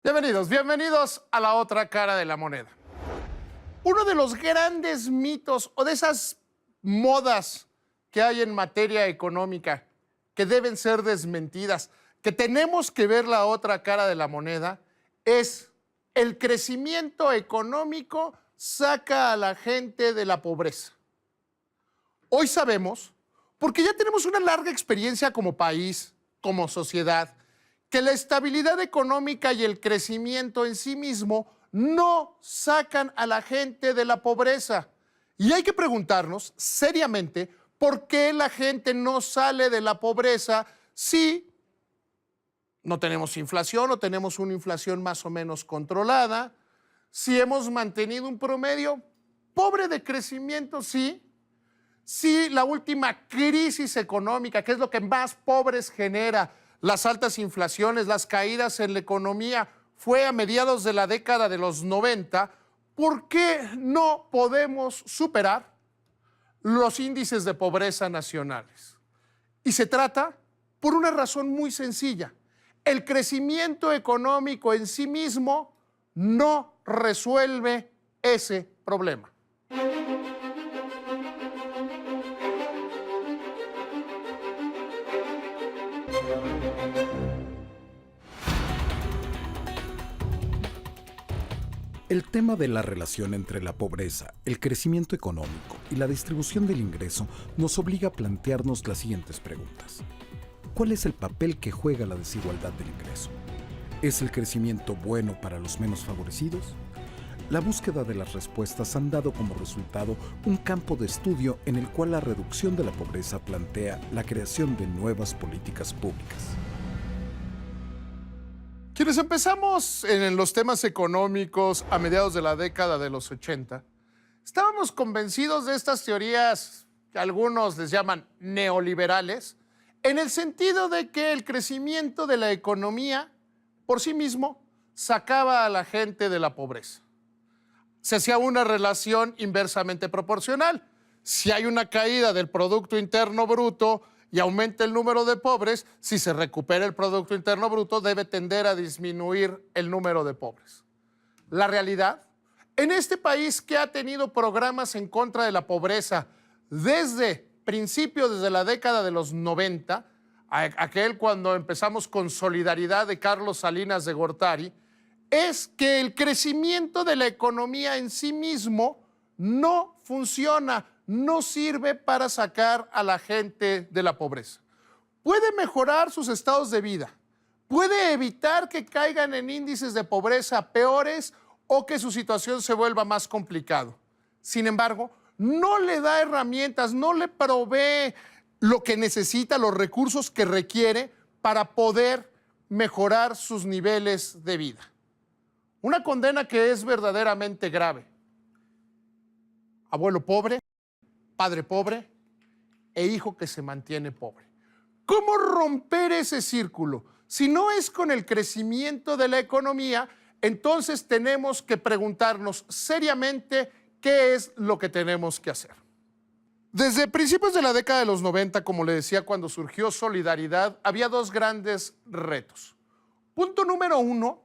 Bienvenidos a la otra cara de la moneda. Uno de los grandes mitos o de esas modas que hay en materia económica que deben ser desmentidas, que tenemos que ver la otra cara de la moneda, es el crecimiento económico saca a la gente de la pobreza. Hoy sabemos, porque ya tenemos una larga experiencia como país, como sociedad, que la estabilidad económica y el crecimiento en sí mismo no sacan a la gente de la pobreza. Y hay que preguntarnos seriamente por qué la gente no sale de la pobreza si no tenemos inflación o tenemos una inflación más o menos controlada, si hemos mantenido un promedio pobre de crecimiento, sí. Si la última crisis económica, que es lo que más pobres genera, las altas inflaciones, las caídas en la economía, fue a mediados de la década de los 90, ¿por qué no podemos superar los índices de pobreza nacionales? Y se trata por una razón muy sencilla. El crecimiento económico en sí mismo no resuelve ese problema. El tema de la relación entre la pobreza, el crecimiento económico y la distribución del ingreso nos obliga a plantearnos las siguientes preguntas. ¿Cuál es el papel que juega la desigualdad del ingreso? ¿Es el crecimiento bueno para los menos favorecidos? La búsqueda de las respuestas han dado como resultado un campo de estudio en el cual la reducción de la pobreza plantea la creación de nuevas políticas públicas. Quienes empezamos en los temas económicos a mediados de la década de los 80, estábamos convencidos de estas teorías que algunos les llaman neoliberales, en el sentido de que el crecimiento de la economía por sí mismo sacaba a la gente de la pobreza. Se hacía una relación inversamente proporcional. Si hay una caída del Producto Interno Bruto y aumenta el número de pobres, si se recupera el Producto Interno Bruto, debe tender a disminuir el número de pobres. La realidad, en este país que ha tenido programas en contra de la pobreza desde la década de los 90, aquel cuando empezamos con Solidaridad de Carlos Salinas de Gortari, es que el crecimiento de la economía en sí mismo no funciona, no sirve para sacar a la gente de la pobreza. Puede mejorar sus estados de vida, puede evitar que caigan en índices de pobreza peores o que su situación se vuelva más complicado. Sin embargo, no le da herramientas, no le provee lo que necesita, los recursos que requiere para poder mejorar sus niveles de vida. Una condena que es verdaderamente grave. Abuelo pobre, padre pobre e hijo que se mantiene pobre. ¿Cómo romper ese círculo? Si no es con el crecimiento de la economía, entonces tenemos que preguntarnos seriamente qué es lo que tenemos que hacer. Desde principios de la década de los 90, como le decía, cuando surgió Solidaridad, había dos grandes retos. Punto número uno,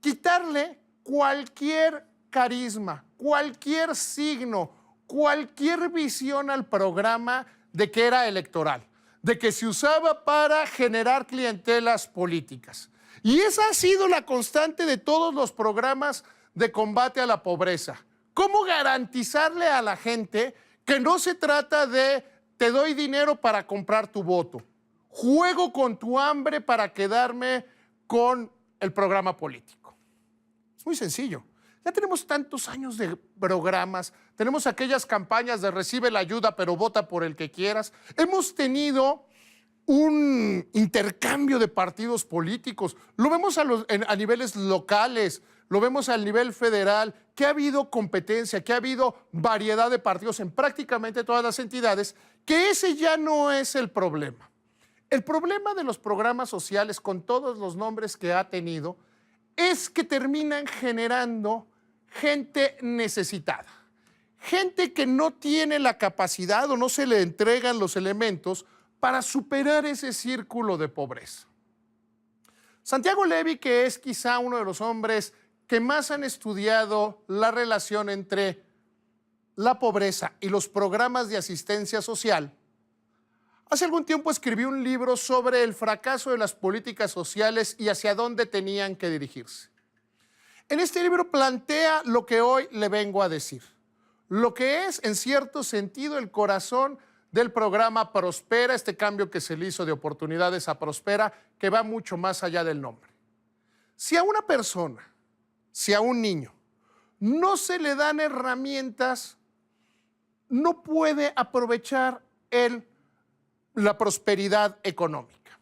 quitarle cualquier carisma, cualquier signo, cualquier visión al programa de que era electoral, de que se usaba para generar clientelas políticas. Y esa ha sido la constante de todos los programas de combate a la pobreza. ¿Cómo garantizarle a la gente que no se trata de te doy dinero para comprar tu voto, juego con tu hambre para quedarme con el programa político? Es muy sencillo. Ya tenemos tantos años de programas, tenemos aquellas campañas de recibe la ayuda pero vota por el que quieras. Hemos tenido un intercambio de partidos políticos. Lo vemos a niveles locales, lo vemos al nivel federal, que ha habido competencia, que ha habido variedad de partidos en prácticamente todas las entidades, que ese ya no es el problema. El problema de los programas sociales, con todos los nombres que ha tenido, es que terminan generando gente necesitada, gente que no tiene la capacidad o no se le entregan los elementos para superar ese círculo de pobreza. Santiago Levy, que es quizá uno de los hombres que más han estudiado la relación entre la pobreza y los programas de asistencia social, hace algún tiempo escribió un libro sobre el fracaso de las políticas sociales y hacia dónde tenían que dirigirse. En este libro plantea lo que hoy le vengo a decir, lo que es, en cierto sentido, el corazón del programa Prospera, este cambio que se le hizo de oportunidades a Prospera, que va mucho más allá del nombre. Si a una persona, si a un niño, no se le dan herramientas, no puede aprovechar la prosperidad económica.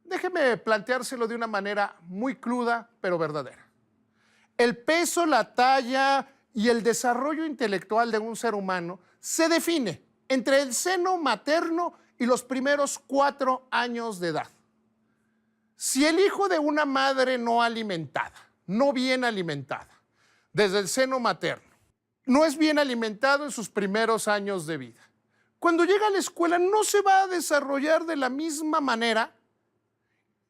Déjeme planteárselo de una manera muy cruda, pero verdadera. El peso, la talla y el desarrollo intelectual de un ser humano se define entre el seno materno y los primeros 4 años de edad. Si el hijo de una madre no alimentada, no bien alimentada, desde el seno materno, no es bien alimentado en sus primeros años de vida, cuando llega a la escuela no se va a desarrollar de la misma manera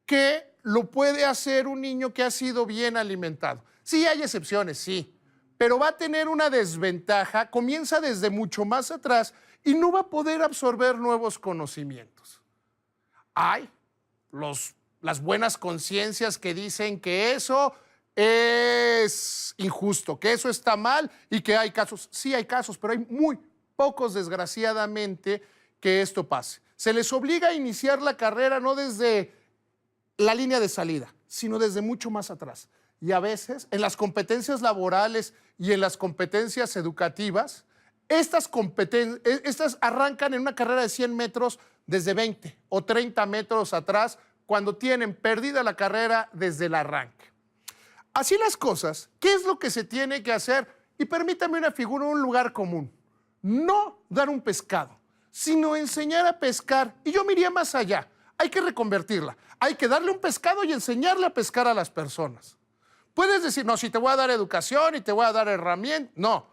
que lo puede hacer un niño que ha sido bien alimentado. Sí, hay excepciones, sí, pero va a tener una desventaja, comienza desde mucho más atrás y no va a poder absorber nuevos conocimientos. Hay las buenas conciencias que dicen que eso es injusto, que eso está mal y que hay casos. Sí hay casos, pero hay muy pocos, desgraciadamente, que esto pase. Se les obliga a iniciar la carrera no desde la línea de salida, sino desde mucho más atrás. Y a veces, en las competencias laborales y en las competencias educativas, estas arrancan en una carrera de 100 metros desde 20 o 30 metros atrás, cuando tienen perdida la carrera desde el arranque. Así las cosas, ¿qué es lo que se tiene que hacer? Y permítame una figura, un lugar común. No dar un pescado, sino enseñar a pescar. Y yo me iría más allá. Hay que reconvertirla. Hay que darle un pescado y enseñarle a pescar a las personas. Puedes decir, no, si te voy a dar educación y te voy a dar herramientas. No,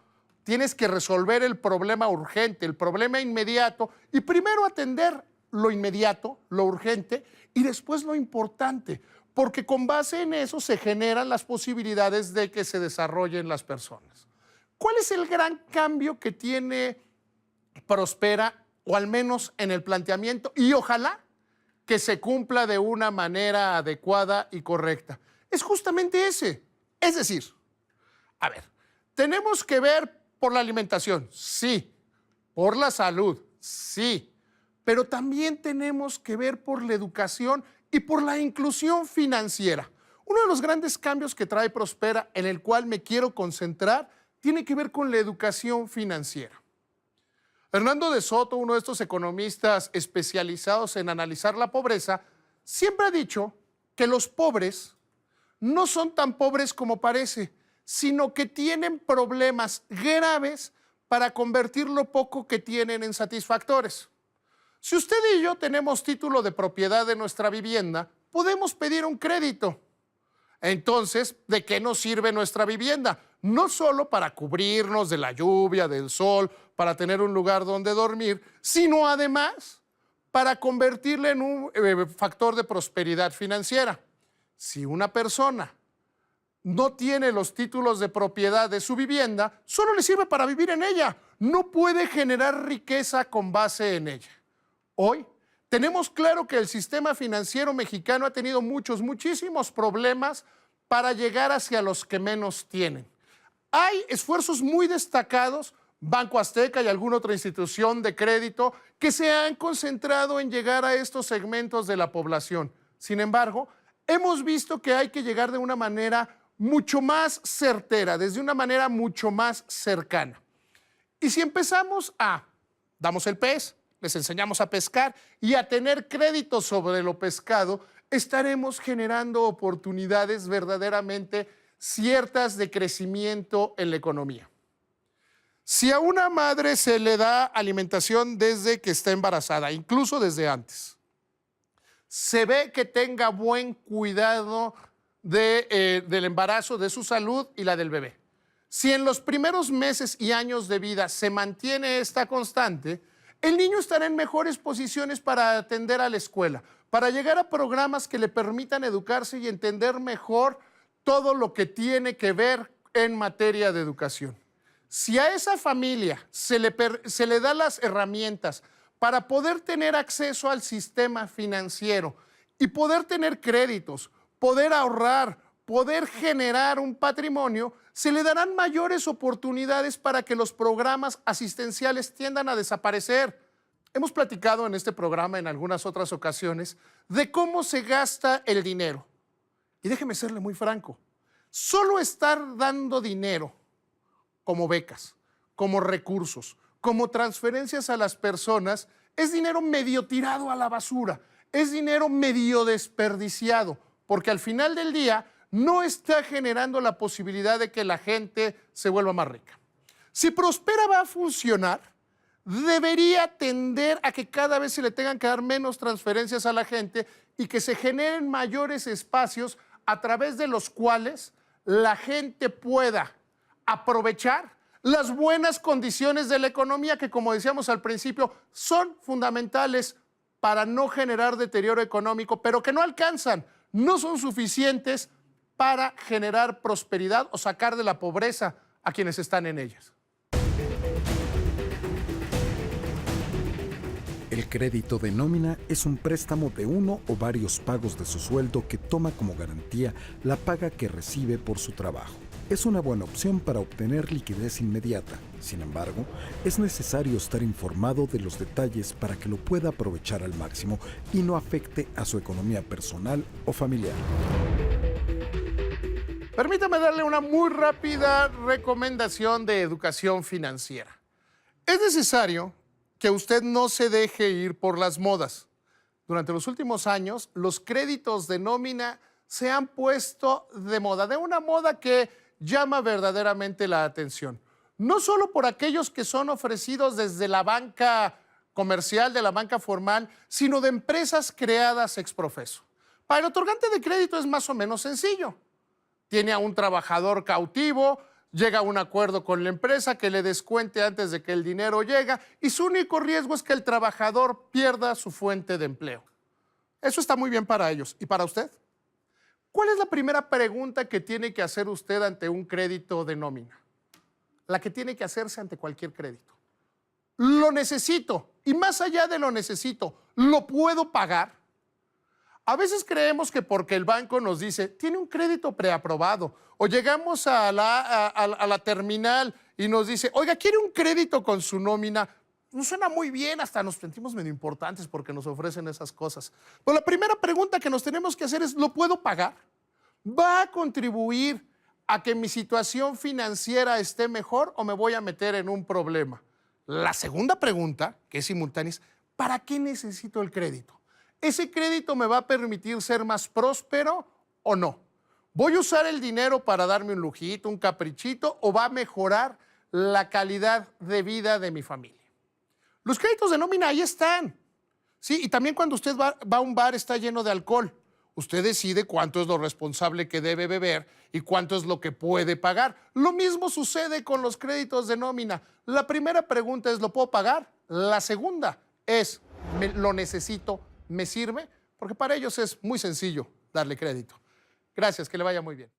tienes que resolver el problema urgente, el problema inmediato, y primero atender lo inmediato, lo urgente, y después lo importante, porque con base en eso se generan las posibilidades de que se desarrollen las personas. ¿Cuál es el gran cambio que tiene Prospera, o al menos en el planteamiento, y ojalá que se cumpla de una manera adecuada y correcta? Es justamente ese. Es decir, a ver, tenemos que ver por la alimentación, sí, por la salud, sí, pero también tenemos que ver por la educación y por la inclusión financiera. Uno de los grandes cambios que trae Prospera, en el cual me quiero concentrar, tiene que ver con la educación financiera. Hernando de Soto, uno de estos economistas especializados en analizar la pobreza, siempre ha dicho que los pobres no son tan pobres como parece, sino que tienen problemas graves para convertir lo poco que tienen en satisfactores. Si usted y yo tenemos título de propiedad de nuestra vivienda, podemos pedir un crédito. Entonces, ¿de qué nos sirve nuestra vivienda? No solo para cubrirnos de la lluvia, del sol, para tener un lugar donde dormir, sino además para convertirla en un factor de prosperidad financiera. Si una persona no tiene los títulos de propiedad de su vivienda, solo le sirve para vivir en ella. No puede generar riqueza con base en ella. Hoy tenemos claro que el sistema financiero mexicano ha tenido muchísimos problemas para llegar hacia los que menos tienen. Hay esfuerzos muy destacados, Banco Azteca y alguna otra institución de crédito, que se han concentrado en llegar a estos segmentos de la población. Sin embargo, hemos visto que hay que llegar de una manera mucho más certera, desde una manera mucho más cercana. Y si empezamos damos el pez, les enseñamos a pescar y a tener crédito sobre lo pescado, estaremos generando oportunidades verdaderamente ciertas de crecimiento en la economía. Si a una madre se le da alimentación desde que está embarazada, incluso desde antes, se ve que tenga buen cuidado del embarazo, de su salud y la del bebé. Si en los primeros meses y años de vida se mantiene esta constante, el niño estará en mejores posiciones para atender a la escuela, para llegar a programas que le permitan educarse y entender mejor todo lo que tiene que ver en materia de educación. Si a esa familia se le da las herramientas para poder tener acceso al sistema financiero y poder tener créditos, poder ahorrar, poder generar un patrimonio, se le darán mayores oportunidades para que los programas asistenciales tiendan a desaparecer. Hemos platicado en este programa en algunas otras ocasiones de cómo se gasta el dinero. Y déjeme serle muy franco, solo estar dando dinero como becas, como recursos, como transferencias a las personas, es dinero medio tirado a la basura, es dinero medio desperdiciado, porque al final del día no está generando la posibilidad de que la gente se vuelva más rica. Si Prospera va a funcionar, debería tender a que cada vez se le tengan que dar menos transferencias a la gente y que se generen mayores espacios a través de los cuales la gente pueda aprovechar las buenas condiciones de la economía que, como decíamos al principio, son fundamentales para no generar deterioro económico, pero que no alcanzan, no son suficientes para generar prosperidad o sacar de la pobreza a quienes están en ellas. El crédito de nómina es un préstamo de uno o varios pagos de su sueldo que toma como garantía la paga que recibe por su trabajo. Es una buena opción para obtener liquidez inmediata. Sin embargo, es necesario estar informado de los detalles para que lo pueda aprovechar al máximo y no afecte a su economía personal o familiar. Permítame darle una muy rápida recomendación de educación financiera. Es necesario que usted no se deje ir por las modas. Durante los últimos años, los créditos de nómina se han puesto de moda, de una moda que llama verdaderamente la atención. No solo por aquellos que son ofrecidos desde la banca comercial, de la banca formal, sino de empresas creadas ex profeso. Para el otorgante de crédito es más o menos sencillo. Tiene a un trabajador cautivo, llega a un acuerdo con la empresa que le descuente antes de que el dinero llegue y su único riesgo es que el trabajador pierda su fuente de empleo. Eso está muy bien para ellos. ¿Y para usted? ¿Cuál es la primera pregunta que tiene que hacer usted ante un crédito de nómina? La que tiene que hacerse ante cualquier crédito. ¿Lo necesito? Y más allá de lo necesito, ¿lo puedo pagar? A veces creemos que porque el banco nos dice, tiene un crédito preaprobado, o llegamos a la terminal y nos dice, oiga, ¿quiere un crédito con su nómina? Nos suena muy bien, hasta nos sentimos medio importantes porque nos ofrecen esas cosas. Pero la primera pregunta que nos tenemos que hacer es, ¿lo puedo pagar? ¿Va a contribuir a que mi situación financiera esté mejor o me voy a meter en un problema? La segunda pregunta, que es simultánea, es, ¿para qué necesito el crédito? ¿Ese crédito me va a permitir ser más próspero o no? ¿Voy a usar el dinero para darme un lujito, un caprichito, o va a mejorar la calidad de vida de mi familia? Los créditos de nómina ahí están. Sí, y también cuando usted va a un bar está lleno de alcohol. Usted decide cuánto es lo responsable que debe beber y cuánto es lo que puede pagar. Lo mismo sucede con los créditos de nómina. La primera pregunta es, ¿lo puedo pagar? La segunda es, ¿lo necesito? ¿Me sirve? Porque para ellos es muy sencillo darle crédito. Gracias, que le vaya muy bien.